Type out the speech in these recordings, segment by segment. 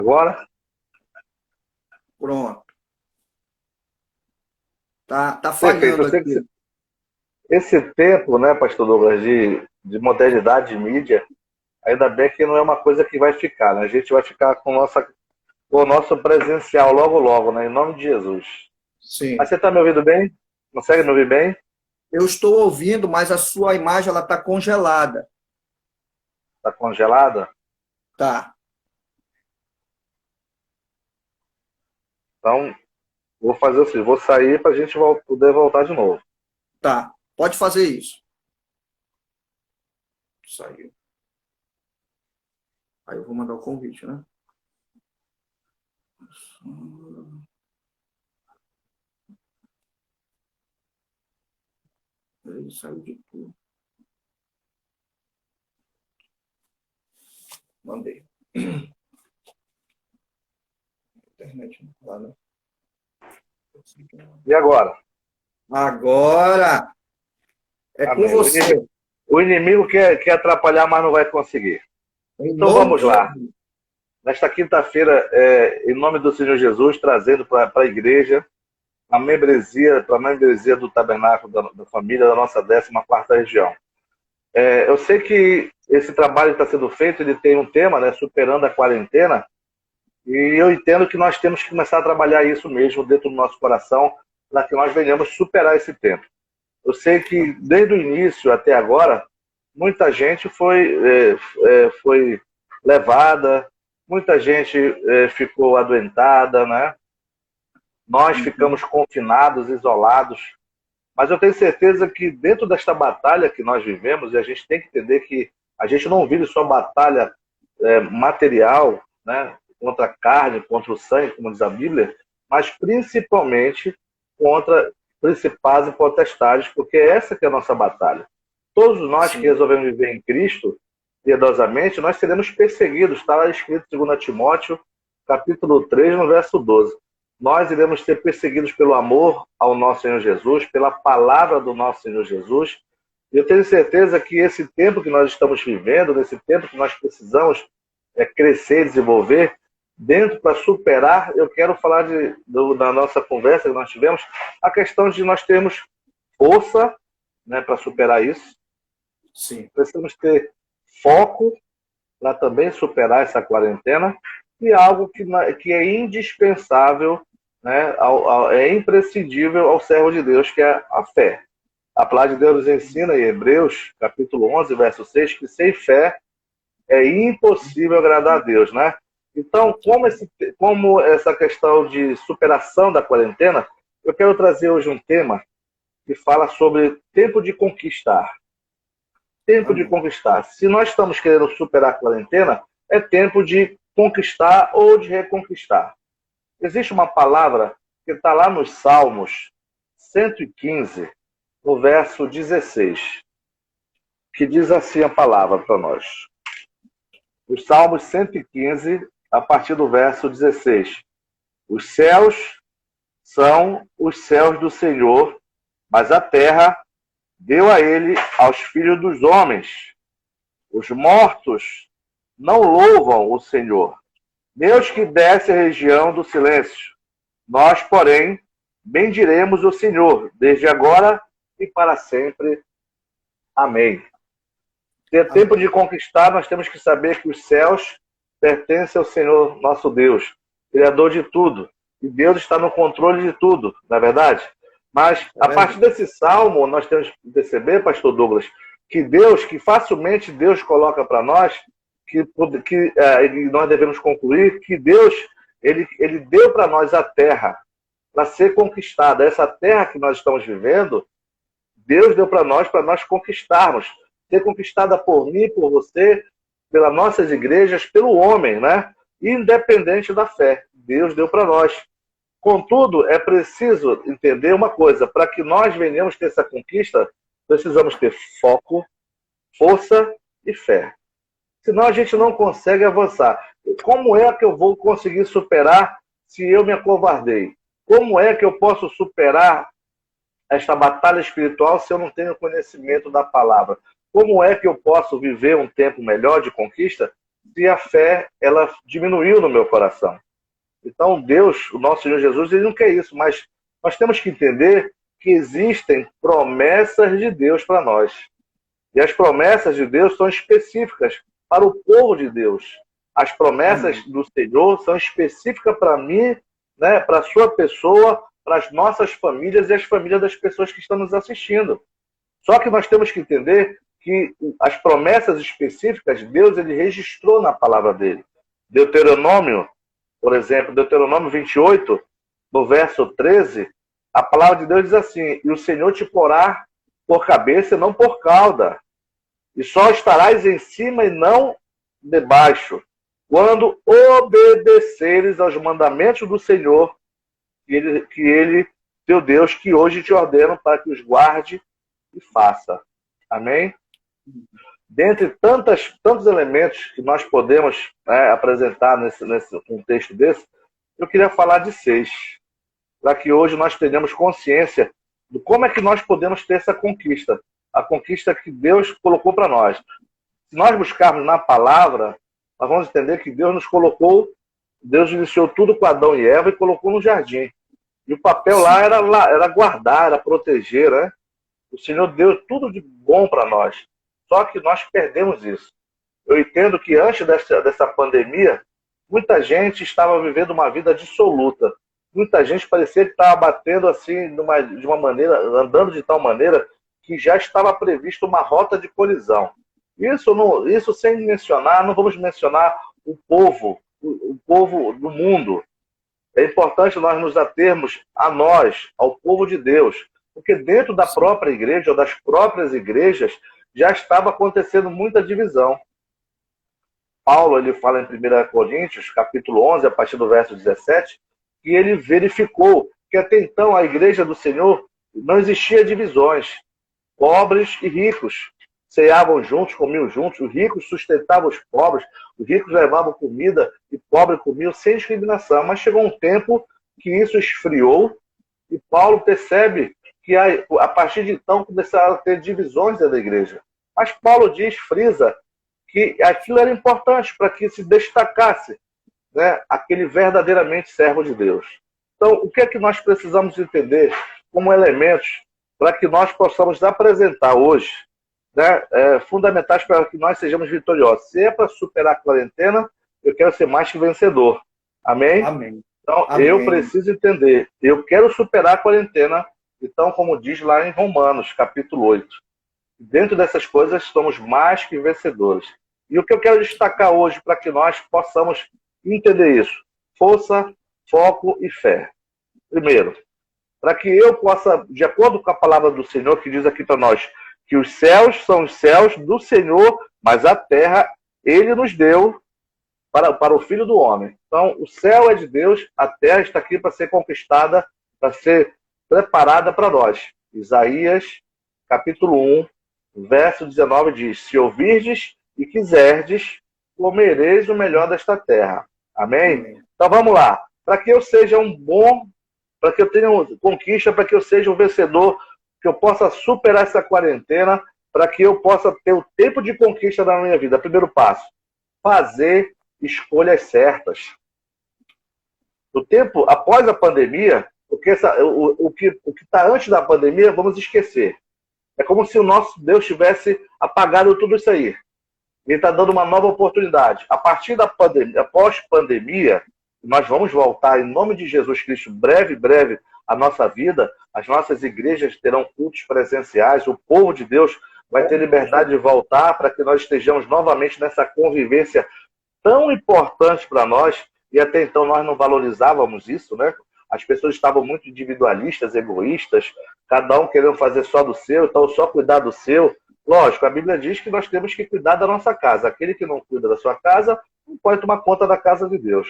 Agora, Pronto. Tá perfeito. falhando Eu sei que aqui. esse tempo, né, Pastor Douglas, de modernidade de mídia, ainda bem que não é uma coisa que vai ficar, né? A gente vai ficar com o nosso presencial logo, logo, né? Em nome de Jesus. Mas Sim. você está me ouvindo bem? Consegue me ouvir bem? Eu estou ouvindo, mas a sua imagem ela está congelada. Está congelada? Tá, Então, vou fazer assim, vou sair para a gente poder voltar de novo. tá. Pode fazer isso. Saiu. Aí eu vou mandar o convite, né? Ele saiu de tudo. Mandei. Internet não tá, né? E agora? Agora é com Amém. você. O inimigo quer atrapalhar, mas não vai conseguir. Em Então nome vamos de lá. Jesus. Nesta quinta-feira, em nome do Senhor Jesus, trazendo para a igreja para a membresia do Tabernáculo da Família da nossa 14ª região. Eu sei que esse trabalho está sendo feito, ele tem um tema, né, superando a quarentena, e eu entendo que nós temos que começar a trabalhar isso mesmo dentro do nosso coração, para que nós venhamos superar esse tempo. Eu sei que desde o início até agora, muita gente foi levada, muita gente ficou adoentada, né? Nós ficamos confinados, isolados, mas eu tenho certeza que dentro desta batalha que nós vivemos, e a gente tem que entender que a gente não vive só batalha material, né, contra a carne, contra o sangue, como diz a Bíblia, mas principalmente contra principados e potestades, porque essa que é a nossa batalha. Todos nós que Sim. resolvemos viver em Cristo, piedosamente, nós seremos perseguidos. Está lá escrito em 2 Timóteo, capítulo 3, no verso 12. Nós iremos ser perseguidos pelo amor ao nosso Senhor Jesus, pela palavra do nosso Senhor Jesus. E eu tenho certeza que esse tempo que nós estamos vivendo, nesse tempo que nós precisamos crescer, desenvolver, dentro para superar, eu quero falar da nossa conversa que nós tivemos, a questão de nós termos força, né, para superar isso. Sim. Precisamos ter foco para também superar essa quarentena e algo que é indispensável, né, é imprescindível ao servo de Deus, que é a fé. A palavra de Deus nos ensina em Hebreus, capítulo 11, verso 6, que sem fé é impossível agradar a Deus, né? Então, como essa questão de superação da quarentena, eu quero trazer hoje um tema que fala sobre tempo de conquistar. Tempo de Amém. conquistar. Se nós estamos querendo superar a quarentena, é tempo de conquistar ou de reconquistar. Existe uma palavra que está lá nos Salmos 115, no verso 16, que diz assim a palavra para nós. Os Salmos 115, a partir do verso 16. Os céus são os céus do Senhor, mas a terra deu a ele aos filhos dos homens. Os mortos não louvam o Senhor, nem os que descem a região do silêncio. Nós, porém, bendiremos o Senhor, desde agora e para sempre. Amém. Ter tempo de Amém. conquistar, nós temos que saber que os céus pertencem ao Senhor nosso Deus, Criador de tudo. E Deus está no controle de tudo, não é verdade? Mas, É a partir verdade. desse salmo, nós temos que perceber, pastor Douglas, que facilmente Deus coloca para nós, que nós devemos concluir que Deus, ele deu para nós a terra para ser conquistada. Essa terra que nós estamos vivendo, Deus deu para nós conquistarmos. Ser conquistada por mim, por você, pelas nossas igrejas, pelo homem, né? Independente da fé. Deus deu para nós. Contudo, é preciso entender uma coisa: para que nós venhamos ter essa conquista, precisamos ter foco, força e fé. Senão a gente não consegue avançar. Como é que eu vou conseguir superar se eu me acovardei? Como é que eu posso superar esta batalha espiritual se eu não tenho conhecimento da palavra? Como é que eu posso viver um tempo melhor de conquista se a fé ela diminuiu no meu coração. Então, Deus, o nosso Senhor Jesus, ele não quer isso, mas nós temos que entender que existem promessas de Deus para nós. E as promessas de Deus são específicas para o povo de Deus. As promessas do Senhor são específicas para mim, né, para a sua pessoa, para as nossas famílias e as famílias das pessoas que estão nos assistindo. Só que nós temos que entender que as promessas específicas, Deus ele registrou na palavra dele. Deuteronômio, por exemplo, Deuteronômio 28, no verso 13, a palavra de Deus diz assim: e o Senhor te porá por cabeça e não por cauda, e só estarás em cima e não debaixo, quando obedeceres aos mandamentos do Senhor, que ele, teu Deus, que hoje te ordeno para que os guarde e faça. Amém? Dentre tantos elementos que nós podemos, né, apresentar nesse contexto desse, eu queria falar de 6, para que hoje nós tenhamos consciência de como é que nós podemos ter essa conquista, a conquista que Deus colocou para nós. Se nós buscarmos na palavra, nós vamos entender que Deus nos colocou, Deus iniciou tudo com Adão e Eva e colocou no jardim. E o papel lá era guardar, era proteger, né? O Senhor deu tudo de bom para nós. Só que nós perdemos isso. Eu entendo que antes dessa pandemia, muita gente estava vivendo uma vida dissoluta. Muita gente parecia que estava batendo assim de uma maneira, andando de tal maneira que já estava prevista uma rota de colisão. Isso sem mencionar, não vamos mencionar o povo do mundo. É importante nós nos atermos a nós, ao povo de Deus, porque dentro da própria igreja, ou das próprias igrejas, já estava acontecendo muita divisão. Paulo ele fala em 1 Coríntios, capítulo 11, a partir do verso 17, que ele verificou que até então a igreja do Senhor não existia divisões. Pobres e ricos ceavam juntos, comiam juntos, os ricos sustentavam os pobres, os ricos levavam comida e pobres comiam sem discriminação. Mas chegou um tempo que isso esfriou e Paulo percebe que a partir de então começaram a ter divisões da igreja. Mas Paulo frisa que aquilo era importante para que se destacasse, né, aquele verdadeiramente servo de Deus. Então, o que é que nós precisamos entender como elementos para que nós possamos apresentar hoje, né, fundamentais para que nós sejamos vitoriosos? Se é para superar a quarentena, eu quero ser mais que vencedor. Amém? Amém. Então, Amém. Eu preciso entender. Eu quero superar a quarentena. Então, como diz lá em Romanos, capítulo 8. Dentro dessas coisas, somos mais que vencedores. E o que eu quero destacar hoje para que nós possamos entender isso? Força, foco e fé. Primeiro, para que eu possa, de acordo com a palavra do Senhor, que diz aqui para nós, que os céus são os céus do Senhor, mas a terra Ele nos deu para o Filho do Homem. Então, o céu é de Deus, a terra está aqui para ser conquistada, para ser preparada para nós. Isaías, capítulo 1, verso 19 diz: se ouvirdes e quiserdes, comereis o melhor desta terra. Amém? Então vamos lá. Para que eu seja para que eu tenha conquista, para que eu seja um vencedor, que eu possa superar essa quarentena, para que eu possa ter o tempo de conquista da minha vida. Primeiro passo, fazer escolhas certas. O tempo após a pandemia, porque o que está antes da pandemia, vamos esquecer. É como se o nosso Deus tivesse apagado tudo isso aí. Ele está dando uma nova oportunidade. A partir da pandemia, pós-pandemia, nós vamos voltar em nome de Jesus Cristo, breve, a nossa vida. As nossas igrejas terão cultos presenciais. O povo de Deus vai ter liberdade de voltar para que nós estejamos novamente nessa convivência tão importante para nós. E até então nós não valorizávamos isso, né? As pessoas estavam muito individualistas, egoístas, cada um querendo fazer só do seu, então só cuidar do seu. Lógico, a Bíblia diz que nós temos que cuidar da nossa casa. Aquele que não cuida da sua casa não pode tomar conta da casa de Deus.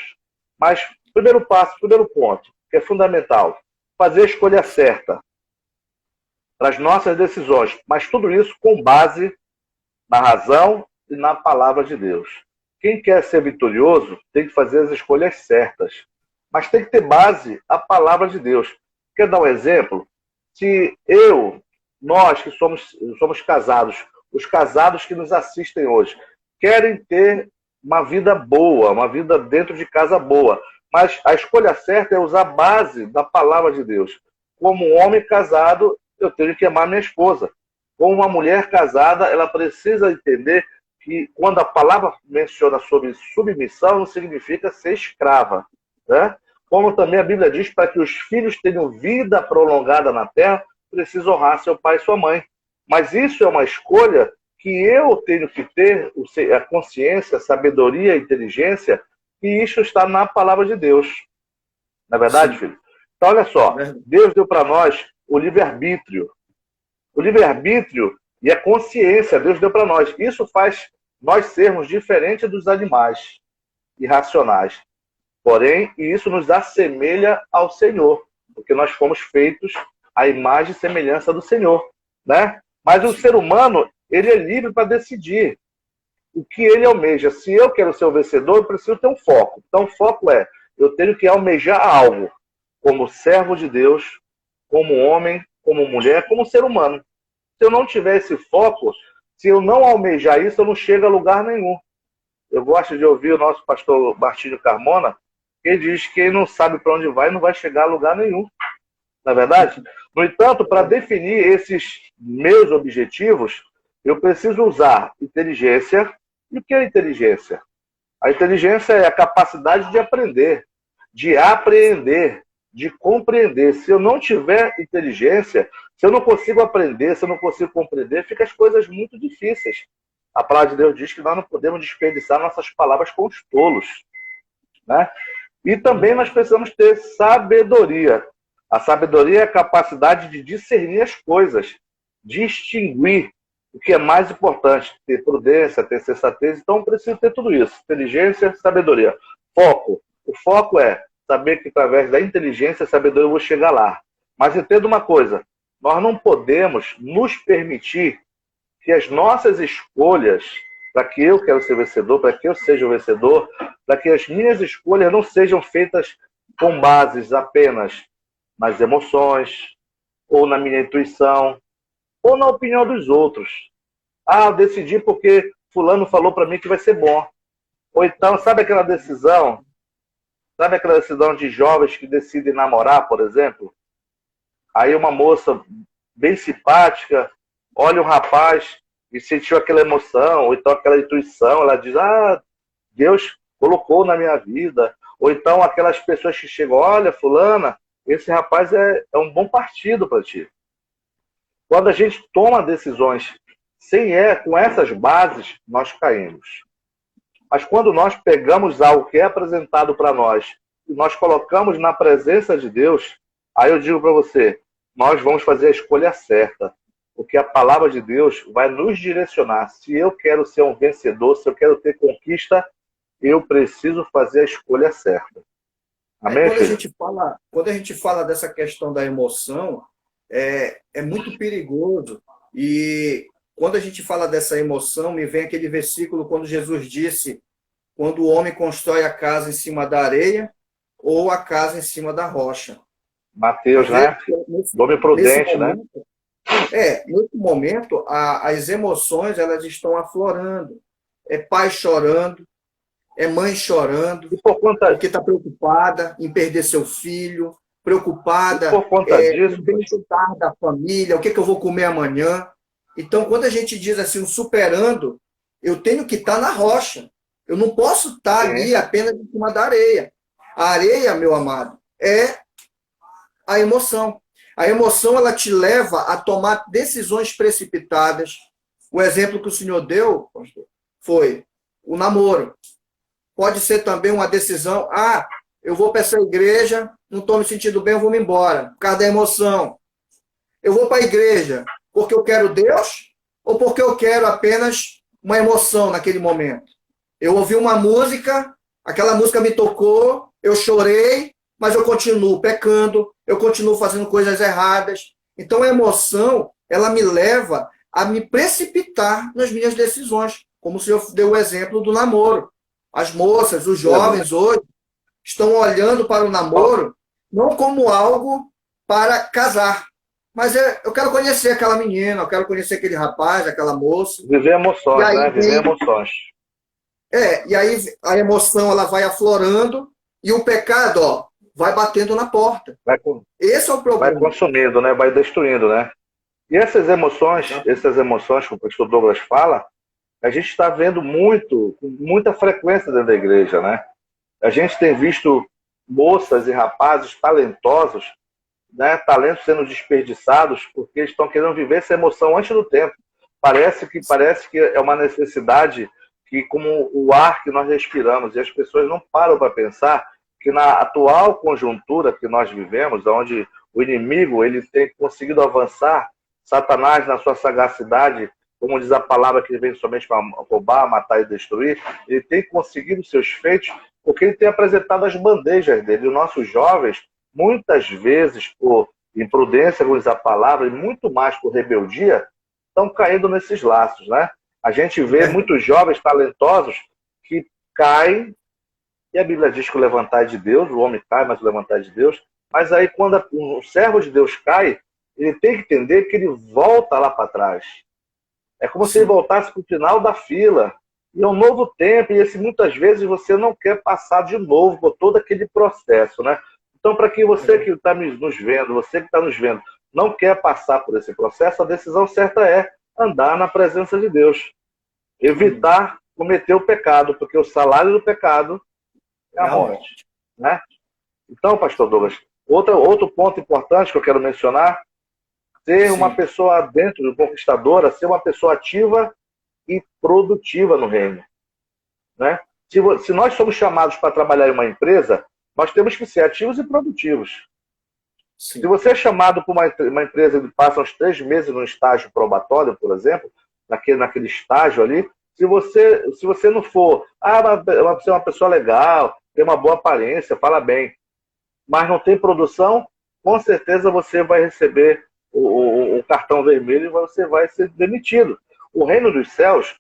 Mas, primeiro passo, primeiro ponto, que é fundamental, fazer a escolha certa para as nossas decisões. Mas tudo isso com base na razão e na palavra de Deus. Quem quer ser vitorioso tem que fazer as escolhas certas. Mas tem que ter base a palavra de Deus. Quer dar um exemplo? Se nós que somos casados, os casados que nos assistem hoje, querem ter uma vida boa, uma vida dentro de casa boa. Mas a escolha certa é usar a base da palavra de Deus. Como um homem casado, eu tenho que amar minha esposa. Como uma mulher casada, ela precisa entender que quando a palavra menciona sobre submissão, não significa ser escrava, né? Como também a Bíblia diz, para que os filhos tenham vida prolongada na terra, precisa honrar seu pai e sua mãe. Mas isso é uma escolha que eu tenho que ter a consciência, a sabedoria, a inteligência, e isso está na palavra de Deus. Não é verdade, Sim. filho? Então, olha só, Deus deu para nós o livre-arbítrio. O livre-arbítrio e a consciência, Deus deu para nós. Isso faz nós sermos diferentes dos animais irracionais. Porém, isso nos assemelha ao Senhor, porque nós fomos feitos à imagem e semelhança do Senhor, né? Mas o ser humano, ele é livre para decidir o que ele almeja. Se eu quero ser o vencedor, eu preciso ter um foco. Então, o foco é, eu tenho que almejar algo, como servo de Deus, como homem, como mulher, como ser humano. Se eu não tiver esse foco, se eu não almejar isso, eu não chego a lugar nenhum. Eu gosto de ouvir o nosso pastor Martinho Carmona, que ele diz que quem não sabe para onde vai, não vai chegar a lugar nenhum. Não é verdade? No entanto, para definir esses meus objetivos, eu preciso usar inteligência. E o que é inteligência? A inteligência é a capacidade de aprender, de apreender, de compreender. Se eu não tiver inteligência, se eu não consigo aprender, se eu não consigo compreender, ficam as coisas muito difíceis. A palavra de Deus diz que nós não podemos desperdiçar nossas palavras com os tolos, né? E também nós precisamos ter sabedoria. A sabedoria é a capacidade de discernir as coisas, distinguir o que é mais importante, ter prudência, ter sensatez. Então, eu preciso ter tudo isso: inteligência, sabedoria. Foco. O foco é saber que através da inteligência e sabedoria eu vou chegar lá. Mas entenda uma coisa: nós não podemos nos permitir que as nossas escolhas, para que eu quero ser vencedor, para que eu seja o vencedor, para que as minhas escolhas não sejam feitas com bases apenas nas emoções, ou na minha intuição, ou na opinião dos outros. Ah, eu decidi porque fulano falou para mim que vai ser bom. Ou então, sabe aquela decisão de jovens que decidem namorar, por exemplo? Aí uma moça bem simpática olha um rapaz e sentiu aquela emoção, ou então aquela intuição, ela diz, Deus colocou na minha vida. Ou então aquelas pessoas que chegam, olha, fulana, esse rapaz é um bom partido para ti. Quando a gente toma decisões com essas bases, nós caímos. Mas quando nós pegamos algo que é apresentado para nós e nós colocamos na presença de Deus, aí eu digo para você, nós vamos fazer a escolha certa. Porque a palavra de Deus vai nos direcionar. Se eu quero ser um vencedor, se eu quero ter conquista, eu preciso fazer a escolha certa. Amém, quando a gente fala dessa questão da emoção, é muito perigoso. E quando a gente fala dessa emoção, me vem aquele versículo quando Jesus disse: quando o homem constrói a casa em cima da areia ou a casa em cima da rocha. Mateus, né? Nome prudente, né? Nesse momento, as emoções elas estão aflorando. É pai chorando, é mãe chorando, porque está preocupada em perder seu filho, preocupada em bem-estar da família, o que eu vou comer amanhã. Então, quando a gente diz assim, superando, eu tenho que estar na rocha. Eu não posso estar ali apenas em cima da areia. A areia, meu amado, é a emoção. A emoção, ela te leva a tomar decisões precipitadas. O exemplo que o senhor deu, pastor, foi o namoro. Pode ser também uma decisão, eu vou para essa igreja, não estou me sentindo bem, eu vou me embora, por causa da emoção. Eu vou para a igreja porque eu quero Deus ou porque eu quero apenas uma emoção naquele momento? Eu ouvi uma música, aquela música me tocou, eu chorei, mas eu continuo pecando, eu continuo fazendo coisas erradas. Então, a emoção, ela me leva a me precipitar nas minhas decisões, como o senhor deu o exemplo do namoro. As moças, os jovens hoje, estão olhando para o namoro não como algo para casar, mas eu quero conhecer aquela menina, eu quero conhecer aquele rapaz, aquela moça. Viver emoções, né? Viver emoções. E aí a emoção ela vai aflorando e o pecado, ó, vai batendo na porta. Esse é o problema. Vai consumindo, né? Vai destruindo, né? E essas emoções que o pastor Douglas fala, a gente está vendo com muita frequência dentro da igreja, né? A gente tem visto moças e rapazes talentosos, né? Talentos sendo desperdiçados porque estão querendo viver essa emoção antes do tempo. Parece que é uma necessidade que, como o ar que nós respiramos, e as pessoas não param para pensar que na atual conjuntura que nós vivemos, onde o inimigo ele tem conseguido avançar, Satanás, na sua sagacidade, como diz a palavra, que ele vem somente para roubar, matar e destruir, ele tem conseguido seus feitos porque ele tem apresentado as bandejas dele. Os nossos jovens, muitas vezes, por imprudência, como diz a palavra, e muito mais por rebeldia, estão caindo nesses laços, né? A gente vê muitos jovens talentosos que caem, e a Bíblia diz que o levantar é de Deus, o homem cai, mas o levantar é de Deus. Mas aí, quando o servo de Deus cai, ele tem que entender que ele volta lá para trás. É como se ele voltasse para o final da fila. E é um novo tempo, e muitas vezes você não quer passar de novo por todo aquele processo, né? Então, para que você que está nos vendo, você que está nos vendo, não quer passar por esse processo, a decisão certa é andar na presença de Deus. Evitar cometer o pecado, porque o salário do pecado é a morte. Né? Então, pastor Douglas, outro ponto importante que eu quero mencionar, ser uma pessoa dentro do conquistadora, ser uma pessoa ativa e produtiva no reino. Né? Se nós somos chamados para trabalhar em uma empresa, nós temos que ser ativos e produtivos. Sim. Se você é chamado por uma empresa que passa uns 3 meses no estágio probatório, por exemplo, naquele estágio ali, se você não for, você é uma pessoa legal, tem uma boa aparência, fala bem, mas não tem produção, com certeza você vai receber o cartão vermelho e você vai ser demitido. O reino dos céus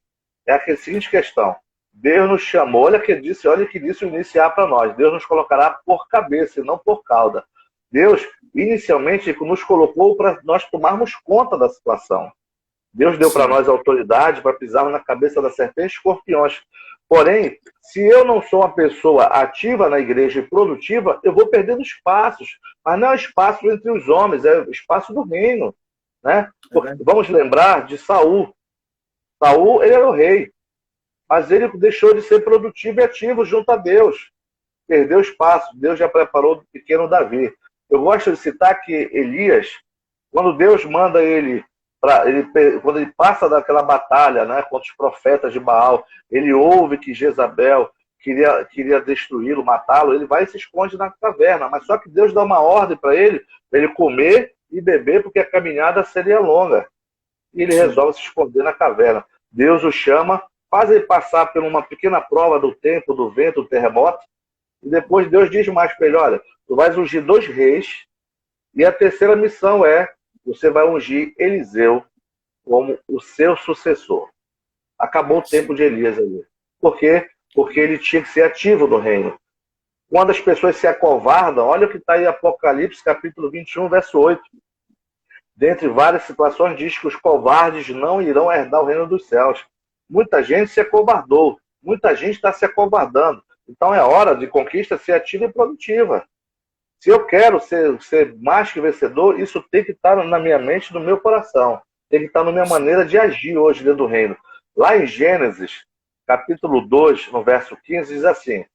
é a seguinte questão: Deus nos chamou, olha que disse o iniciar para nós. Deus nos colocará por cabeça e não por cauda. Deus, inicialmente, nos colocou para nós tomarmos conta da situação. Deus deu para nós autoridade para pisarmos na cabeça da serpente e escorpiões. Porém, se eu não sou uma pessoa ativa na igreja e produtiva, eu vou perdendo espaços. Mas não é espaço entre os homens, é espaço do reino. Né? Vamos lembrar de Saul. Saul, ele era o rei. Mas ele deixou de ser produtivo e ativo junto a Deus. Perdeu espaço. Deus já preparou o pequeno Davi. Eu gosto de citar que Elias, quando Deus manda ele, quando ele passa daquela batalha, né, contra os profetas de Baal, ele ouve que Jezabel queria destruí-lo, matá-lo, ele vai e se esconde na caverna. Mas só que Deus dá uma ordem para ele comer e beber, porque a caminhada seria longa. E ele resolve se esconder na caverna. Deus o chama, faz ele passar por uma pequena prova do tempo, do vento, do terremoto, e depois Deus diz mais para ele: olha, tu vais ungir 2 reis, e a terceira missão você vai ungir Eliseu como o seu sucessor. Acabou o tempo de Elias ali. Por quê? Porque ele tinha que ser ativo no reino. Quando as pessoas se acovardam, olha o que está em Apocalipse, capítulo 21, verso 8. Dentre várias situações, diz que os covardes não irão herdar o reino dos céus. Muita gente se acovardou, muita gente está se acovardando. Então é hora de conquista ser ativa e produtiva. Se eu quero ser mais que vencedor, isso tem que estar na minha mente, no meu coração. Tem que estar na minha maneira de agir hoje dentro do reino. Lá em Gênesis, capítulo 2, no verso 15, diz assim: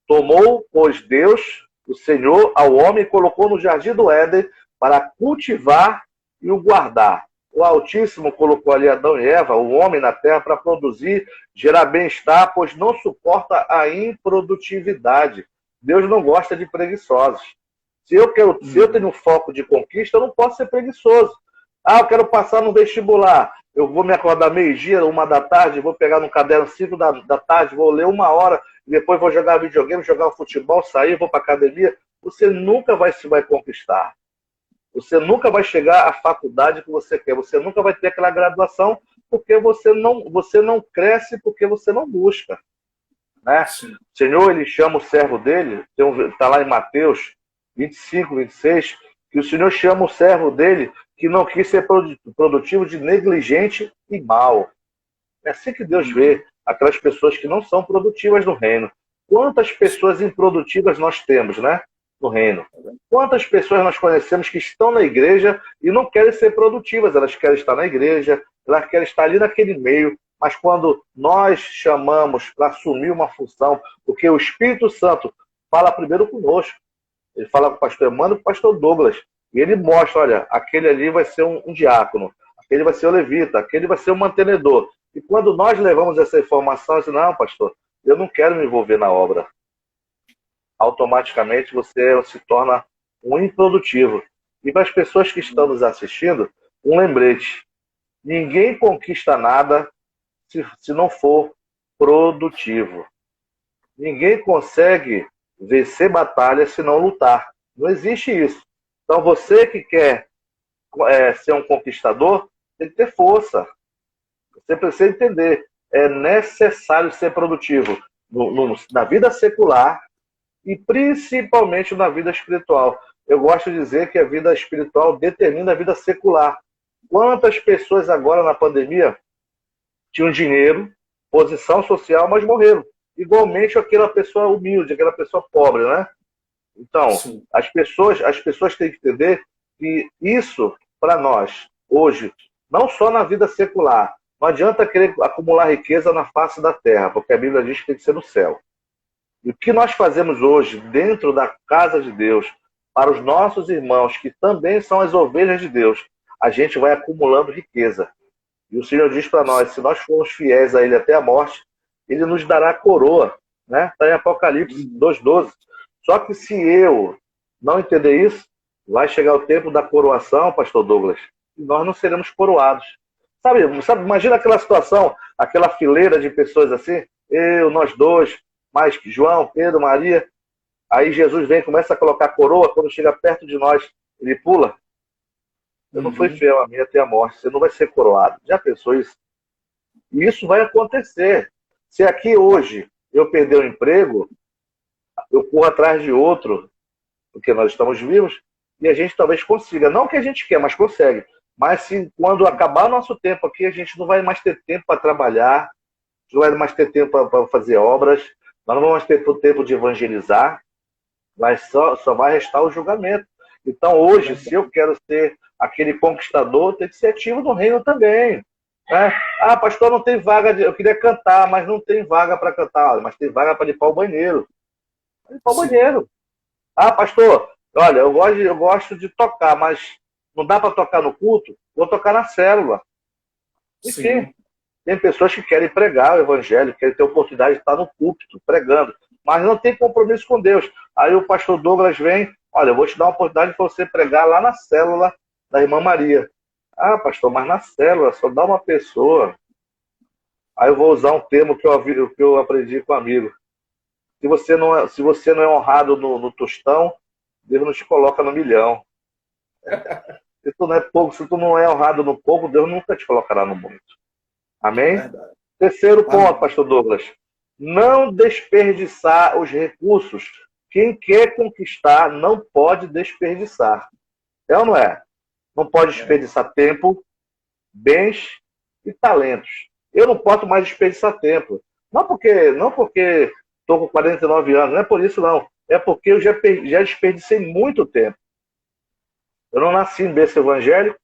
tomou, pois, Deus, o Senhor, ao homem e colocou no jardim do Éden para cultivar e o guardar. O Altíssimo colocou ali Adão e Eva, o homem na terra, para produzir, gerar bem-estar, pois não suporta a improdutividade. Deus não gosta de preguiçosos. Se eu tenho foco de conquista, eu não posso ser preguiçoso. Eu quero passar no vestibular. Eu vou me acordar meio-dia, 1 da tarde, vou pegar no caderno 5 da tarde, vou ler 1 hora, e depois vou jogar videogame, jogar futebol, sair, vou para academia. Você nunca vai conquistar. Você nunca vai chegar à faculdade que você quer. Você nunca vai ter aquela graduação porque você não cresce, porque você não busca. Né? O Senhor, ele chama o servo dele, está lá em Mateus 25, 26, que o Senhor chama o servo dele que não quis ser produtivo, de negligente e mau. É assim que Deus vê. aquelas pessoas que não são produtivas no reino. Quantas pessoas improdutivas nós temos, né? No reino. Quantas pessoas nós conhecemos que estão na igreja e não querem ser produtivas, elas querem estar na igreja, elas querem estar ali naquele meio, mas quando nós chamamos para assumir uma função, porque o Espírito Santo fala primeiro conosco, ele fala com o pastor Emmanuel e com o pastor Douglas, e ele mostra, olha, aquele ali vai ser um diácono, aquele vai ser o levita, aquele vai ser o mantenedor. E quando nós levamos essa informação, assim, não, pastor, eu não quero me envolver na obra. Automaticamente você se torna um improdutivo. E para as pessoas que estão nos assistindo, um lembrete. Ninguém conquista nada se não for produtivo. Ninguém consegue vencer batalha se não lutar. Não existe isso. Então você que quer ser um conquistador, tem que ter força. Você precisa entender. É necessário ser produtivo na vida secular e principalmente na vida espiritual. Eu gosto de dizer que a vida espiritual determina a vida secular. Quantas pessoas agora na pandemia tinham dinheiro, posição social, mas morreram? Igualmente aquela pessoa humilde, aquela pessoa pobre, né? Então, as pessoas têm que entender que isso, para nós, hoje, não só na vida secular, não adianta querer acumular riqueza na face da terra, porque a Bíblia diz que tem que ser no céu. E o que nós fazemos hoje dentro da casa de Deus, para os nossos irmãos, que também são as ovelhas de Deus, a gente vai acumulando riqueza. E o Senhor diz para nós, se nós formos fiéis a Ele até a morte, Ele nos dará a coroa. Né? Está em Apocalipse 2,12. Só que se eu não entender isso, vai chegar o tempo da coroação, pastor Douglas, e nós não seremos coroados. Sabe, imagina aquela situação, aquela fileira de pessoas assim, eu, nós dois, mais João, Pedro, Maria. Aí Jesus vem e começa a colocar coroa, quando chega perto de nós, ele pula. Eu não fui fiel a mim até a morte, você não vai ser coroado. Já pensou isso? E isso vai acontecer. Se aqui hoje eu perder o emprego, eu corro atrás de outro, porque nós estamos vivos, e a gente talvez consiga. Não que a gente quer, mas consegue. Mas se quando acabar o nosso tempo aqui, a gente não vai mais ter tempo para trabalhar, não vai mais ter tempo para fazer obras, nós não vamos ter tempo de evangelizar, mas só vai restar o julgamento. Então hoje, se eu quero ser aquele conquistador, tem que ser ativo no reino também. Né? Ah, pastor, não tem vaga, eu queria cantar, mas não tem vaga para cantar, mas tem vaga para limpar o banheiro. Limpar o banheiro. Ah, pastor, olha, eu gosto de tocar, mas não dá para tocar no culto? Vou tocar na célula. Enfim, tem pessoas que querem pregar o evangelho, querem ter oportunidade de estar no púlpito, pregando, mas não tem compromisso com Deus. Aí o pastor Douglas vem, olha, eu vou te dar uma oportunidade para você pregar lá na célula da irmã Maria. Ah, pastor, mas na célula só dá uma pessoa. Aí eu vou usar um termo que eu aprendi com um amigo. Se você não é honrado no tostão, Deus não te coloca no milhão. Se tu não é pouco, se tu não é honrado no pouco, Deus nunca te colocará no muito. Amém? Terceiro ponto, pastor Douglas. Não desperdiçar os recursos. Quem quer conquistar não pode desperdiçar. É ou não é? Não pode desperdiçar tempo, bens e talentos. Eu não posso mais desperdiçar tempo. Não porque estou com 49 anos, não é por isso não. É porque eu já desperdicei muito tempo. Eu não nasci em berço evangélico.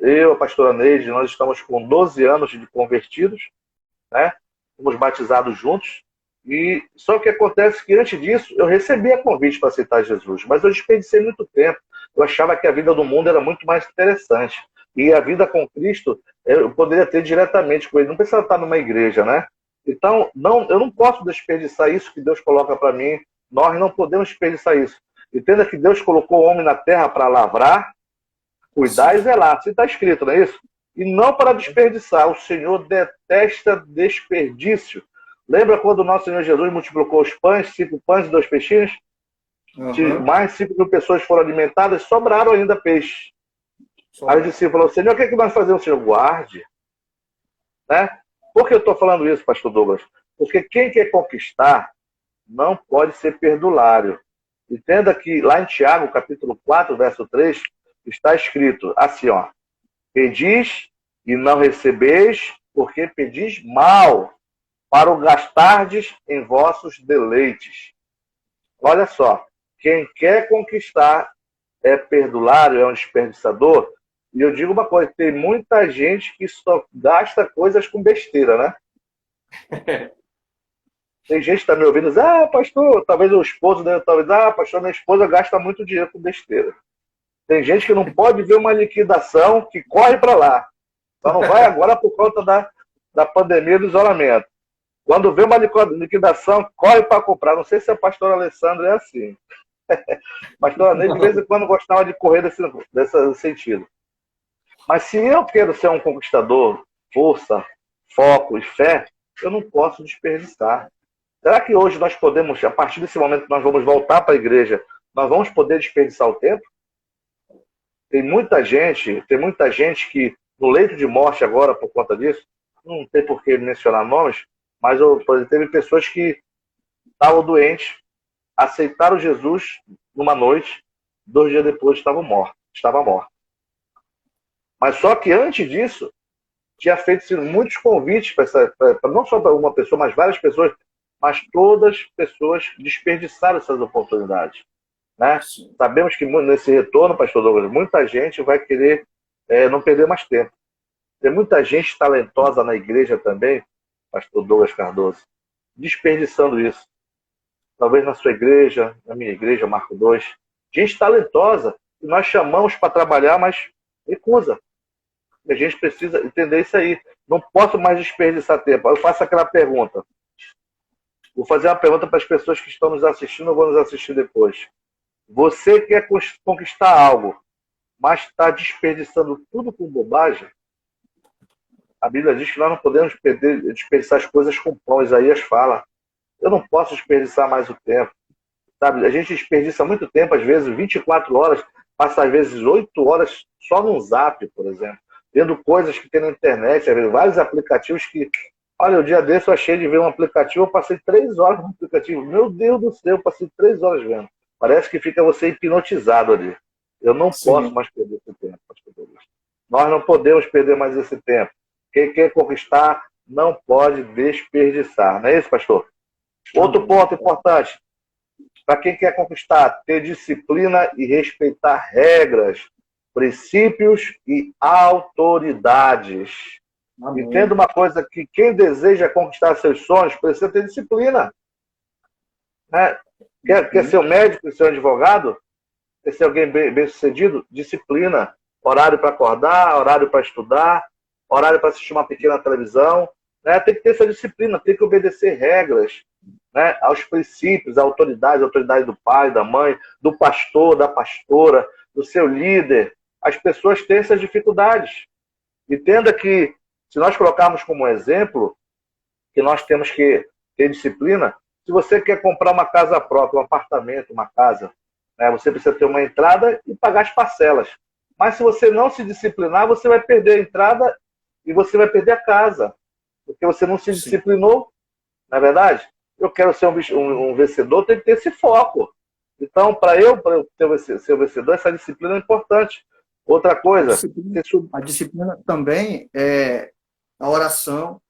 Eu, a pastora Neide, nós estamos com 12 anos de convertidos, né? Fomos batizados juntos. E só o que acontece é que antes disso eu recebia convite para aceitar Jesus, mas eu desperdicei muito tempo. Eu achava que a vida do mundo era muito mais interessante. E a vida com Cristo eu poderia ter diretamente com Ele. Não precisava estar numa igreja, né? Então, eu não posso desperdiçar isso que Deus coloca para mim. Nós não podemos desperdiçar isso. Entenda que Deus colocou o homem na terra para lavrar, cuidar e zelar. Assim está escrito, não é isso? E não para desperdiçar. O Senhor detesta desperdício. Lembra quando o nosso Senhor Jesus multiplicou os pães, 5 pães e 2 peixinhos? Mais 5.000 pessoas foram alimentadas, sobraram ainda peixe. Aí o discípulo falou, Senhor, o que é que nós fazemos? Senhor, guarde. Né? Por que eu estou falando isso, pastor Douglas? Porque quem quer conquistar não pode ser perdulário. Entenda que lá em Tiago, capítulo 4, verso 3, está escrito assim, ó. Pedis e não recebeis, porque pedis mal, para o gastardes em vossos deleites. Olha só, quem quer conquistar é perdulário, é um desperdiçador. E eu digo uma coisa, tem muita gente que só gasta coisas com besteira, né? Tem gente que está me ouvindo e diz, pastor, talvez o esposo dele, talvez, pastor, minha esposa gasta muito dinheiro com besteira. Tem gente que não pode ver uma liquidação que corre para lá. Só não vai agora por conta da pandemia do isolamento. Quando vê uma liquidação, corre para comprar. Não sei se a pastora Alessandra é assim. Pastora Neide, de vez em quando, gostava de correr desse sentido. Mas se eu quero ser um conquistador, força, foco e fé, eu não posso desperdiçar. Será que hoje nós podemos, a partir desse momento que nós vamos voltar para a igreja, nós vamos poder desperdiçar o tempo? Tem muita gente que no leito de morte agora, por conta disso, não tem por que mencionar nomes, mas teve pessoas que estavam doentes, aceitaram Jesus numa noite, 2 dias depois estava morto. Mas só que antes disso, tinha feito muitos convites para não só para uma pessoa, mas várias pessoas, mas todas as pessoas desperdiçaram essas oportunidades. Né? Sabemos que nesse retorno, pastor Douglas, muita gente vai querer não perder mais tempo. Tem muita gente talentosa na igreja também, pastor Douglas Cardoso, desperdiçando isso. Talvez na sua igreja, na minha igreja, Marco 2. Gente talentosa, que nós chamamos para trabalhar, mas recusa. A gente precisa entender isso aí. Não posso mais desperdiçar tempo. Eu faço aquela pergunta. Vou fazer uma pergunta para as pessoas que estão nos assistindo ou vão nos assistir depois. Você quer conquistar algo, mas está desperdiçando tudo com bobagem? A Bíblia diz que nós não podemos desperdiçar as coisas com pão. Isaías fala. Eu não posso desperdiçar mais o tempo. Sabe? A gente desperdiça muito tempo, às vezes 24 horas, passa às vezes 8 horas só num zap, por exemplo. Vendo coisas que tem na internet, vários aplicativos que... Olha, o dia desse eu achei de ver um aplicativo, eu passei 3 horas no aplicativo. Meu Deus do céu, eu passei 3 horas vendo. Parece que fica você hipnotizado ali. Eu não posso mais perder esse tempo, pastor Douglas. Nós não podemos perder mais esse tempo. Quem quer conquistar não pode desperdiçar. Não é isso, pastor? Outro ponto importante. Para quem quer conquistar, ter disciplina e respeitar regras, princípios e autoridades. Amém. Entenda uma coisa, que quem deseja conquistar seus sonhos precisa ter disciplina. Né? Quer ser um médico, quer ser um advogado? Quer ser alguém bem-sucedido? Disciplina. Horário para acordar, horário para estudar, horário para assistir uma pequena televisão. Né? Tem que ter essa disciplina, tem que obedecer regras, né? Aos princípios, à autoridade, do pai, da mãe, do pastor, da pastora, do seu líder. As pessoas têm essas dificuldades. Entenda que, se nós colocarmos como exemplo, que nós temos que ter disciplina, se você quer comprar uma casa própria, um apartamento, uma casa, né, você precisa ter uma entrada e pagar as parcelas. Mas se você não se disciplinar, você vai perder a entrada e você vai perder a casa. Porque você não se disciplinou, não é verdade? Eu quero ser um vencedor, tem que ter esse foco. Então, para eu ser um vencedor, essa disciplina é importante. Outra coisa... A disciplina também é a oração,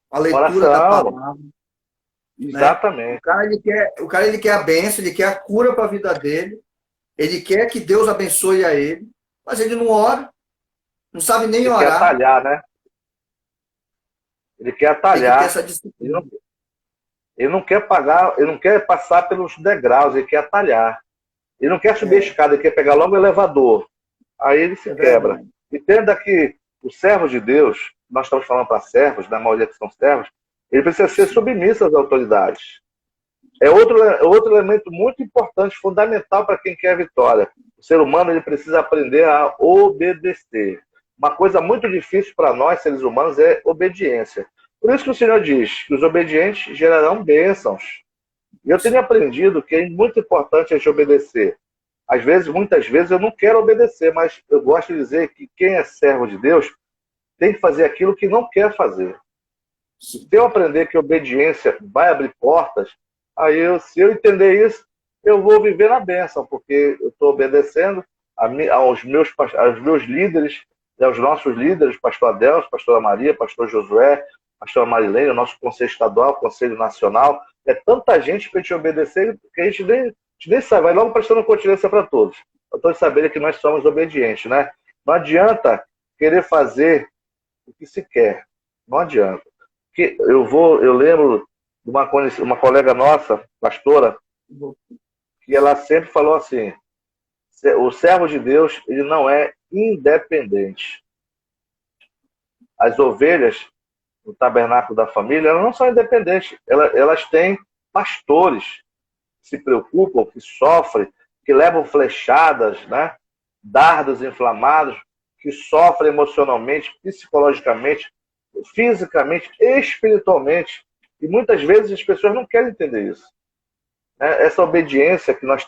a leitura da palavra. Exatamente. Né? O cara ele quer a bênção, ele quer a cura para a vida dele, ele quer que Deus abençoe a ele, mas ele não ora, não sabe nem orar. Ele quer atalhar, né? Ele quer atalhar. Ele quer essa disciplina. Ele não quer pagar, ele não quer passar pelos degraus, ele quer atalhar. Ele não quer subir a escada, ele quer pegar logo o elevador. Aí ele se quebra. Entenda que os servos de Deus, nós estamos falando para servos, na maioria que são servos, ele precisa ser submisso às autoridades. É outro elemento muito importante, fundamental para quem quer a vitória. O ser humano ele precisa aprender a obedecer. Uma coisa muito difícil para nós, seres humanos, é obediência. Por isso que o Senhor diz que os obedientes gerarão bênçãos. E eu tenho aprendido que é muito importante a gente obedecer. Muitas vezes eu não quero obedecer, mas eu gosto de dizer que quem é servo de Deus tem que fazer aquilo que não quer fazer. Se eu aprender que obediência vai abrir portas, se eu entender isso, eu vou viver na bênção, porque eu estou obedecendo aos meus líderes, Os nossos líderes, pastor Adelso, pastora Maria, pastor Josué, pastora Marilene, o nosso conselho estadual, conselho nacional. É tanta gente para a gente obedecer que a gente nem sabe, vai logo prestando continência para todos. Para todos saberem que nós somos obedientes, né? Não adianta querer fazer o que se quer. Não adianta. Porque eu lembro de uma colega nossa, pastora, que ela sempre falou assim: o servo de Deus, ele não é independente. As ovelhas do tabernáculo da família, elas não são independentes. Elas têm pastores que se preocupam, que sofrem, que levam flechadas, né? Dardos inflamados, que sofrem emocionalmente, psicologicamente, fisicamente, espiritualmente. E muitas vezes as pessoas não querem entender isso. Essa obediência que nós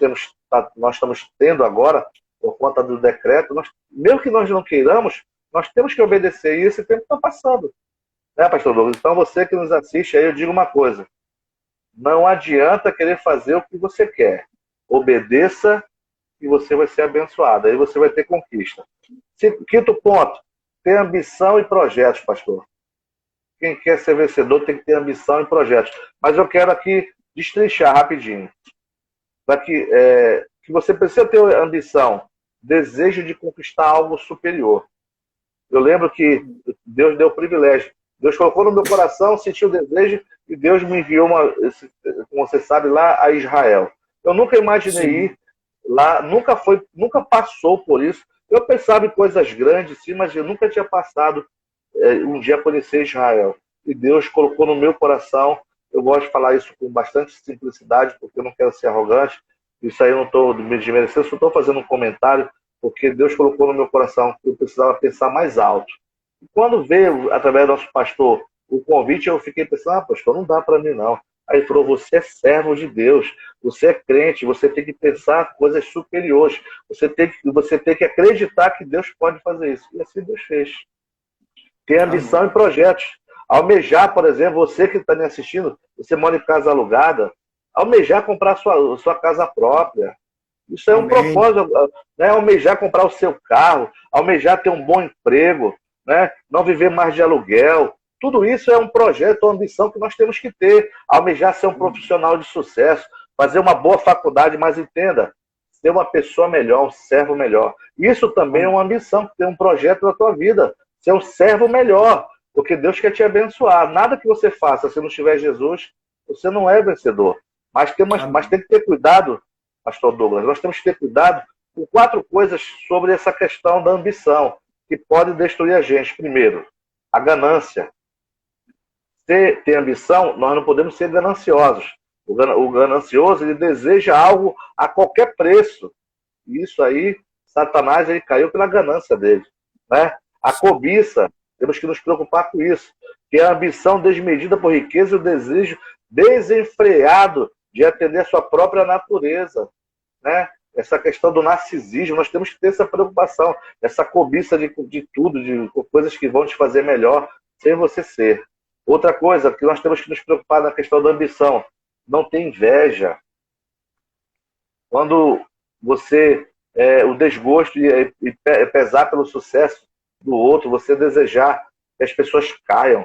estamos tendo agora, por conta do decreto, mesmo que nós não queiramos, nós temos que obedecer, e esse tempo está passando. Né, pastor Douglas? Então, você que nos assiste aí, eu digo uma coisa: não adianta querer fazer o que você quer. Obedeça e você vai ser abençoado. Aí você vai ter conquista. Quinto ponto: ter ambição e projetos, pastor. Quem quer ser vencedor tem que ter ambição e projetos. Mas eu quero aqui destrinchar rapidinho. Para que você precisa ter ambição, desejo de conquistar algo superior. Eu lembro que Deus deu o privilégio. Deus colocou no meu coração, senti o desejo, e Deus me enviou, como você sabe, lá a Israel. Eu nunca imaginei ir lá, nunca passou por isso. Eu pensava em coisas grandes, sim, mas eu nunca tinha passado um dia conhecer Israel. E Deus colocou no meu coração. Eu gosto de falar isso com bastante simplicidade, porque eu não quero ser arrogante. Isso aí eu não estou me desmerecendo, só estou fazendo um comentário, porque Deus colocou no meu coração que eu precisava pensar mais alto. E quando veio, através do nosso pastor, o convite, eu fiquei pensando: pastor, não dá para mim não. Aí ele falou: você é servo de Deus, você é crente, você tem que pensar coisas superiores, você tem que acreditar que Deus pode fazer isso. E assim Deus fez. Ter ambição e projetos. Almejar, por exemplo, você que está me assistindo, você mora em casa alugada, almejar comprar sua casa própria. Isso é um propósito, né? Almejar comprar o seu carro, almejar ter um bom emprego, né? Não viver mais de aluguel. Tudo isso é um projeto, uma ambição que nós temos que ter. Almejar ser um profissional de sucesso, fazer uma boa faculdade, mas entenda, ser uma pessoa melhor, um servo melhor. Isso também é uma ambição, ter um projeto na tua vida, ser um servo melhor, porque Deus quer te abençoar. Nada que você faça, se não tiver Jesus, você não é vencedor. Mas tem que ter cuidado, pastor Douglas, nós temos que ter cuidado com 4 coisas sobre essa questão da ambição, que pode destruir a gente. Primeiro, a ganância. Se ter ambição, nós não podemos ser gananciosos. O ganancioso, ele deseja algo a qualquer preço. E isso aí, Satanás, ele caiu pela ganância dele. Né? A cobiça, temos que nos preocupar com isso. Que é a ambição desmedida por riqueza e o desejo desenfreado de atender a sua própria natureza. Né? Essa questão do narcisismo, nós temos que ter essa preocupação, essa cobiça de tudo, de coisas que vão te fazer melhor, sem você ser. Outra coisa que nós temos que nos preocupar na questão da ambição: não tem inveja. Quando você, o desgosto e pesar pelo sucesso do outro, você desejar que as pessoas caiam,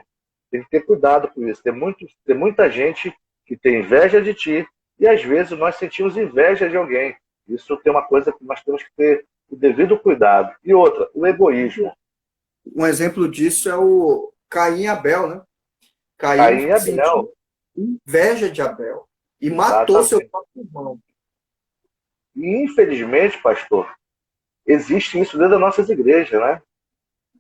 tem que ter cuidado com isso. Tem muita gente que tem inveja de ti, e às vezes nós sentimos inveja de alguém. Isso tem uma coisa que nós temos que ter o devido cuidado. E outra, o egoísmo. Um exemplo disso é o Caim e Abel, né? Caim e Abel. Inveja de Abel. E matou seu próprio irmão. E infelizmente, pastor, existe isso dentro das nossas igrejas, né?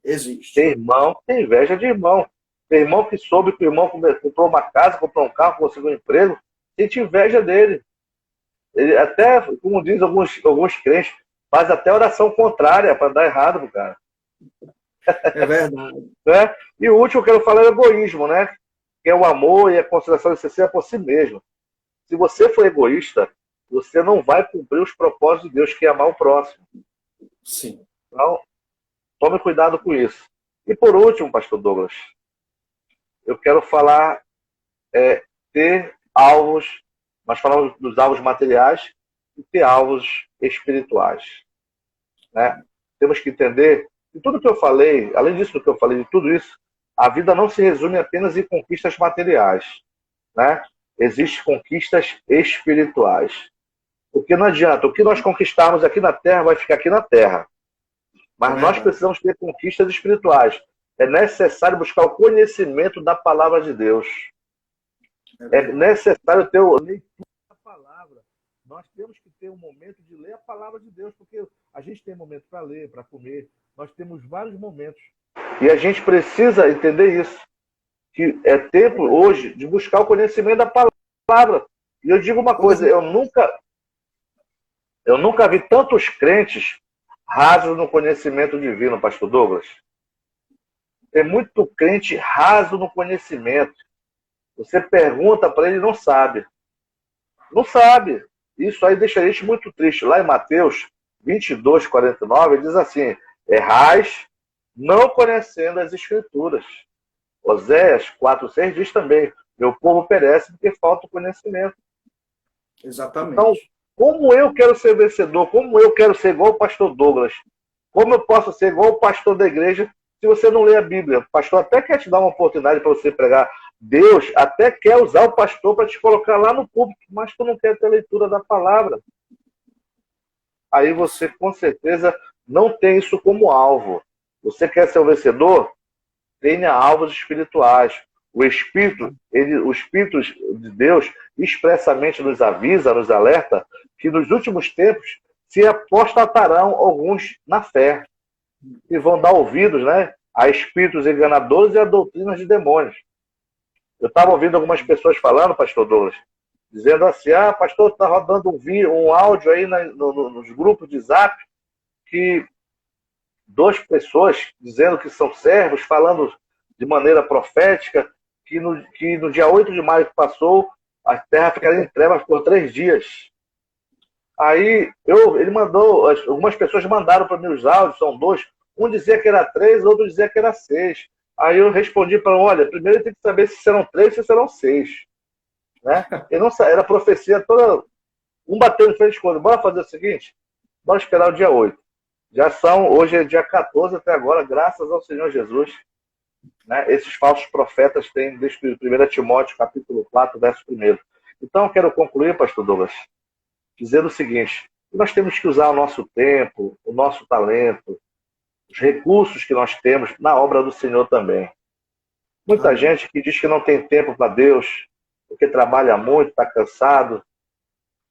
Existe. Tem irmão que tem inveja de irmão. Tem irmão que soube que o irmão comprou uma casa, comprou um carro, conseguiu um emprego, sente inveja dele. Ele até, como diz alguns crentes, faz até oração contrária para dar errado pro cara. É verdade. Né? E o último que eu quero falar é o egoísmo, né? Que é o amor e a consideração necessária por si mesmo. Se você for egoísta, você não vai cumprir os propósitos de Deus, que é amar o próximo. Sim. Então, tome cuidado com isso. E por último, pastor Douglas, eu quero falar ter alvos. Nós falamos dos alvos materiais e ter alvos espirituais. Né? Temos que entender de tudo que eu falei, além disso do que eu falei, de tudo isso, a vida não se resume apenas em conquistas materiais, né? Existem conquistas espirituais. Porque não adianta, o que nós conquistarmos aqui na Terra vai ficar aqui na Terra. Mas nós precisamos ter conquistas espirituais. É necessário buscar o conhecimento da palavra de Deus. É necessário ter a leitura da palavra. Nós temos que ter um momento de ler a palavra de Deus, porque a gente tem momento para ler, para comer. Nós temos vários momentos. E a gente precisa entender isso. Que é tempo hoje de buscar o conhecimento da palavra. E eu digo uma coisa, eu nunca vi tantos crentes rasos no conhecimento divino, pastor Douglas. Tem muito crente raso no conhecimento. Você pergunta para ele, não sabe. Não sabe. Isso aí deixa a gente muito triste. Lá em Mateus 22, 49, ele diz assim: errais não conhecendo as Escrituras. Oséias 4, 6 diz também: meu povo perece porque falta o conhecimento. Exatamente. Então, como eu quero ser vencedor? Como eu quero ser igual o pastor Douglas? Como eu posso ser igual o pastor da igreja se você não lê a Bíblia? O pastor até quer te dar uma oportunidade para você pregar. Deus até quer usar o pastor para te colocar lá no púlpito, mas tu não quer ter leitura da palavra. Aí você, com certeza, não tem isso como alvo. Você quer ser o vencedor? Tenha alvos espirituais. O Espírito de Deus expressamente nos avisa, nos alerta, que nos últimos tempos se apostatarão alguns na fé e vão dar ouvidos, né, a espíritos enganadores e a doutrinas de demônios. Eu estava ouvindo algumas pessoas falando, pastor Douglas, dizendo assim: pastor, está rodando um áudio aí nos grupos de Zap, que duas pessoas dizendo que são servos, falando de maneira profética, que no dia 8 de maio que passou, a terra ficaria em trevas por 3 dias. Aí ele mandou, algumas pessoas mandaram para mim os áudios, são 2. Um dizia que era 3, outro dizia que era 6. Aí eu respondi para ele: olha, primeiro tem que saber se serão 3 ou se serão 6. Né? Era profecia toda. Um bateu em frente com o outro. Bora fazer o seguinte? Bora esperar o dia 8. Hoje é dia 14 até agora, graças ao Senhor Jesus. Né? Esses falsos profetas têm desde 1 Timóteo, capítulo 4, verso 1. Então, eu quero concluir, pastor Douglas, dizendo o seguinte: nós temos que usar o nosso tempo, o nosso talento, os recursos que nós temos na obra do Senhor também. Muita gente que diz que não tem tempo para Deus, porque trabalha muito, está cansado.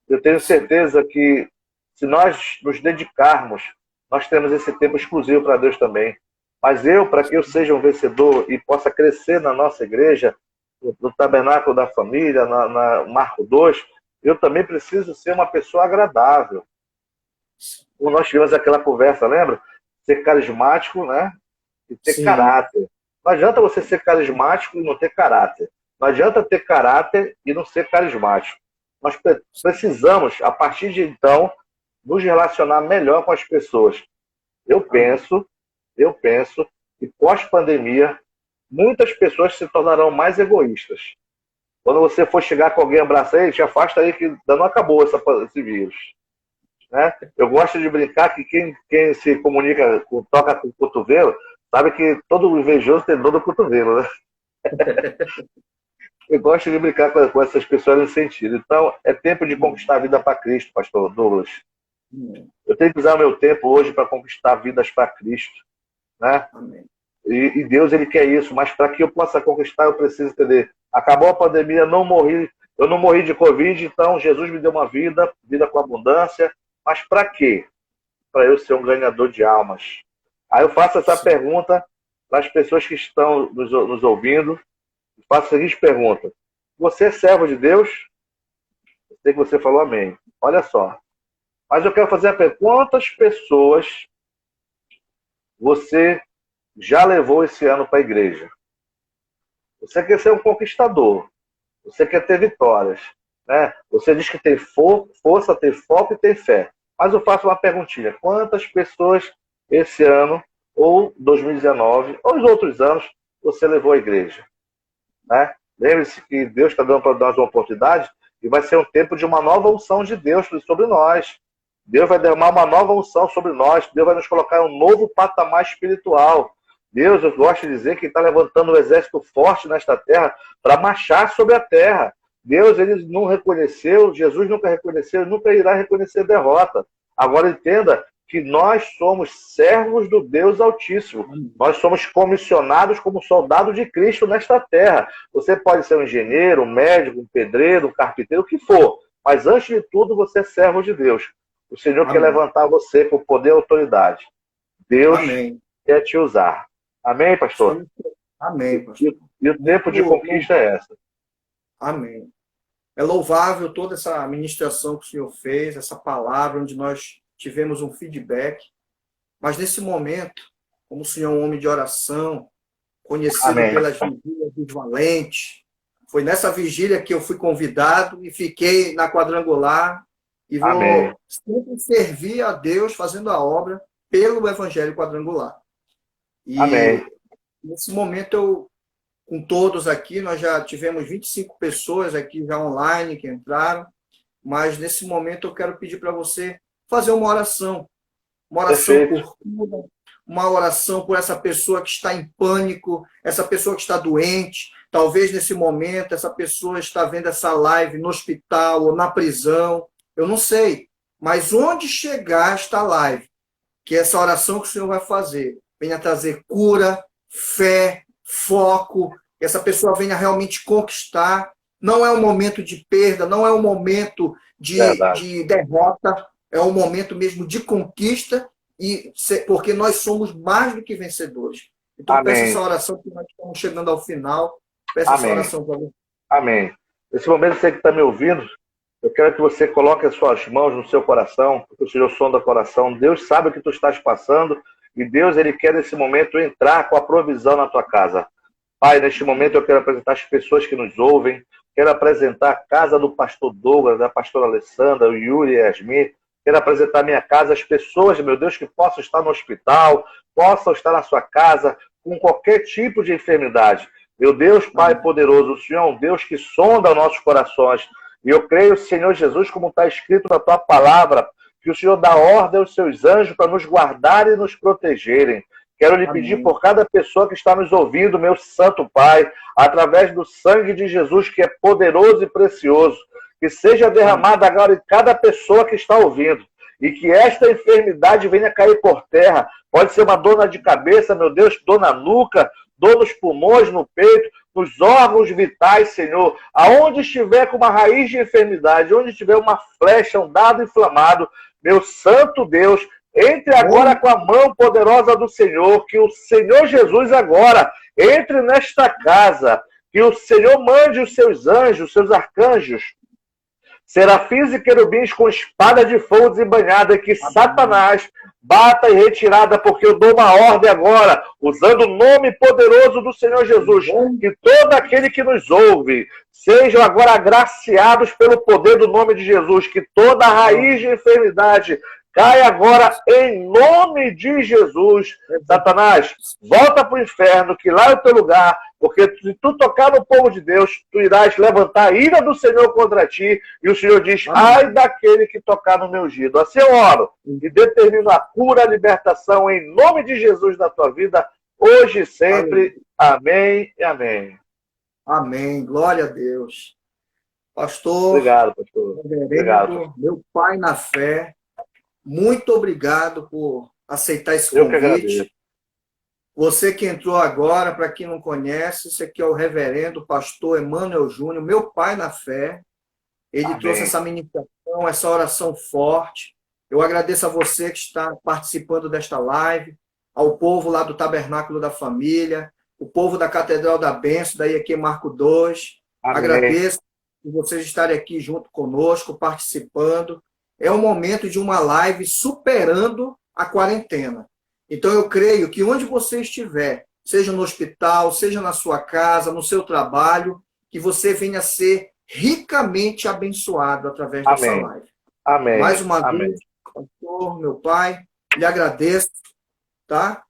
Eu tenho certeza que, se nós nos dedicarmos, nós temos esse tempo exclusivo para Deus também. Mas para que eu seja um vencedor e possa crescer na nossa igreja, no tabernáculo da família, na Marco 2, eu também preciso ser uma pessoa agradável. Como nós tivemos aquela conversa, lembra? Ser carismático, né? E ter caráter. Não adianta você ser carismático e não ter caráter. Não adianta ter caráter e não ser carismático. Nós precisamos, a partir de então, nos relacionar melhor com as pessoas. Eu penso que pós-pandemia, muitas pessoas se tornarão mais egoístas. Quando você for chegar com alguém, abraçar ele, te afasta aí que ainda não acabou esse vírus. Né? Eu gosto de brincar que quem se comunica, toca com o cotovelo, sabe que todo invejoso tem dor do cotovelo. Né? Eu gosto de brincar com essas pessoas nesse sentido. Então, é tempo de conquistar a vida para Cristo, pastor Douglas. Eu tenho que usar o meu tempo hoje para conquistar vidas para Cristo. Né? E Deus, ele quer isso, mas para que eu possa conquistar, eu preciso entender. Acabou a pandemia, eu não morri de Covid, então Jesus me deu uma vida com abundância, mas para quê? Para eu ser um ganhador de almas. Aí eu faço essa pergunta para as pessoas que estão nos ouvindo, faço a seguinte pergunta: você é servo de Deus? Eu sei que você falou amém. Olha só. Mas eu quero fazer a pergunta: quantas pessoas você já levou esse ano para a igreja? Você quer ser um conquistador. Você quer ter vitórias. Né? Você diz que tem força, tem foco e tem fé. Mas eu faço uma perguntinha: quantas pessoas esse ano, ou 2019, ou os outros anos, você levou à igreja? Né? Lembre-se que Deus está dando para nós uma oportunidade e vai ser um tempo de uma nova unção de Deus sobre nós. Deus vai derramar uma nova unção sobre nós. Deus vai nos colocar em um novo patamar espiritual. Deus, eu gosto de dizer que está levantando um exército forte nesta terra para marchar sobre a terra. Deus, ele não reconheceu, Jesus nunca reconheceu, nunca irá reconhecer derrota. Agora entenda que nós somos servos do Deus Altíssimo. Nós somos comissionados como soldados de Cristo nesta terra. Você pode ser um engenheiro, um médico, um pedreiro, um carpinteiro, o que for. Mas antes de tudo, você é servo de Deus. O Senhor quer levantar você com poder e autoridade. Deus quer te usar. Amém, pastor? Amém, pastor. E o tempo de conquista é essa. Amém. É louvável toda essa ministração que o Senhor fez, essa palavra, onde nós tivemos um feedback. Mas nesse momento, como o Senhor é um homem de oração, conhecido pelas vigílias dos valentes, foi nessa vigília que eu fui convidado e fiquei na quadrangular e vou sempre servir a Deus fazendo a obra pelo Evangelho Quadrangular. E nesse momento, com todos aqui, nós já tivemos 25 pessoas aqui já online que entraram, mas nesse momento eu quero pedir para você fazer uma oração por cura, uma oração por essa pessoa que está em pânico, essa pessoa que está doente. Talvez nesse momento essa pessoa está vendo essa live no hospital ou na prisão, eu não sei. Mas onde chegar esta live, que essa oração que o Senhor vai fazer venha trazer cura, fé, foco, que essa pessoa venha realmente conquistar. Não é um momento de perda, não é um momento de derrota, é um momento mesmo de conquista, porque nós somos mais do que vencedores. Então, peço essa oração, que nós estamos chegando ao final. Peço essa oração para você. Amém. Nesse momento, você que está me ouvindo, eu quero que você coloque as suas mãos no seu coração, porque o Senhor sonda o coração. Deus sabe o que tu estás passando, e Deus, ele quer nesse momento entrar com a provisão na tua casa. Pai, neste momento eu quero apresentar as pessoas que nos ouvem, quero apresentar a casa do pastor Douglas, da pastora Alessandra, o Yuri e a Yasmin, quero apresentar a minha casa, as pessoas, meu Deus, que possam estar no hospital, possam estar na sua casa, com qualquer tipo de enfermidade. Meu Deus, Pai poderoso, o Senhor é um Deus que sonda os nossos corações. E eu creio, Senhor Jesus, como está escrito na tua palavra, que o Senhor dá ordem aos seus anjos para nos guardarem e nos protegerem. Quero lhe pedir por cada pessoa que está nos ouvindo, meu Santo Pai, através do sangue de Jesus, que é poderoso e precioso, que seja derramado agora em cada pessoa que está ouvindo, e que esta enfermidade venha cair por terra. Pode ser uma dor de cabeça, meu Deus, dor na nuca, dor nos pulmões, no peito, nos órgãos vitais, Senhor. Aonde estiver com uma raiz de enfermidade, onde tiver uma flecha, um dado inflamado, meu Santo Deus, entre agora com a mão poderosa do Senhor, que o Senhor Jesus agora entre nesta casa, que o Senhor mande os seus anjos, os seus arcanjos, serafins e querubins com espada de fogo desembanhada, que Satanás bata em retirada, porque eu dou uma ordem agora, usando o nome poderoso do Senhor Jesus, que todo aquele que nos ouve sejam agora agraciados pelo poder do nome de Jesus, que toda raiz de enfermidade cai agora em nome de Jesus. Satanás, volta para o inferno, que lá é o teu lugar, porque se tu tocar no povo de Deus, tu irás levantar a ira do Senhor contra ti, e o Senhor diz, ai daquele que tocar no meu ungido. Assim eu oro e determino a cura, a libertação em nome de Jesus na tua vida, hoje e sempre. Amém e amém. Amém. Glória a Deus. Pastor, obrigado, pastor. Obrigado. Meu pai na fé, muito obrigado por aceitar esse convite. Eu que agradeço. Você que entrou agora, para quem não conhece, esse aqui é o reverendo pastor Emmanuel Júnior, meu pai na fé. Ele trouxe essa ministração, essa oração forte. Eu agradeço a você que está participando desta live, ao povo lá do Tabernáculo da Família, o povo da Catedral da Bênção, da IEQ Marco 2. Agradeço por vocês estarem aqui junto conosco, participando. É o momento de uma live superando a quarentena. Então, eu creio que onde você estiver, seja no hospital, seja na sua casa, no seu trabalho, que você venha a ser ricamente abençoado através dessa live. Amém. Mais uma vez, pastor, meu pai, lhe agradeço, tá?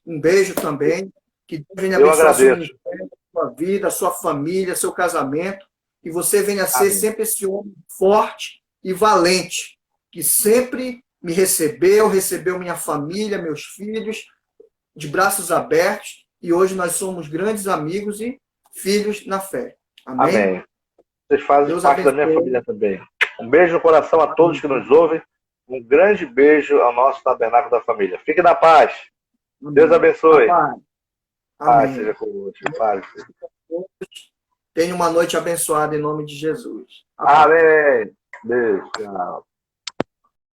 Um beijo também. Que Deus venha abençoar seu ministério, sua vida, sua família, seu casamento. Que você venha a ser sempre esse homem forte e valente, que sempre me recebeu minha família, meus filhos, de braços abertos, e hoje nós somos grandes amigos e filhos na fé. Amém? Amém. Vocês fazem Deus parte da abençoe. minha família também. Um beijo no coração a todos que nos ouvem. Um grande beijo ao nosso tabernáculo da família. Fique na paz. Amém. Deus abençoe. Paz. Paz seja convosco. Paz. Tenha uma noite abençoada em nome de Jesus. Amém. Beijo. Tchau.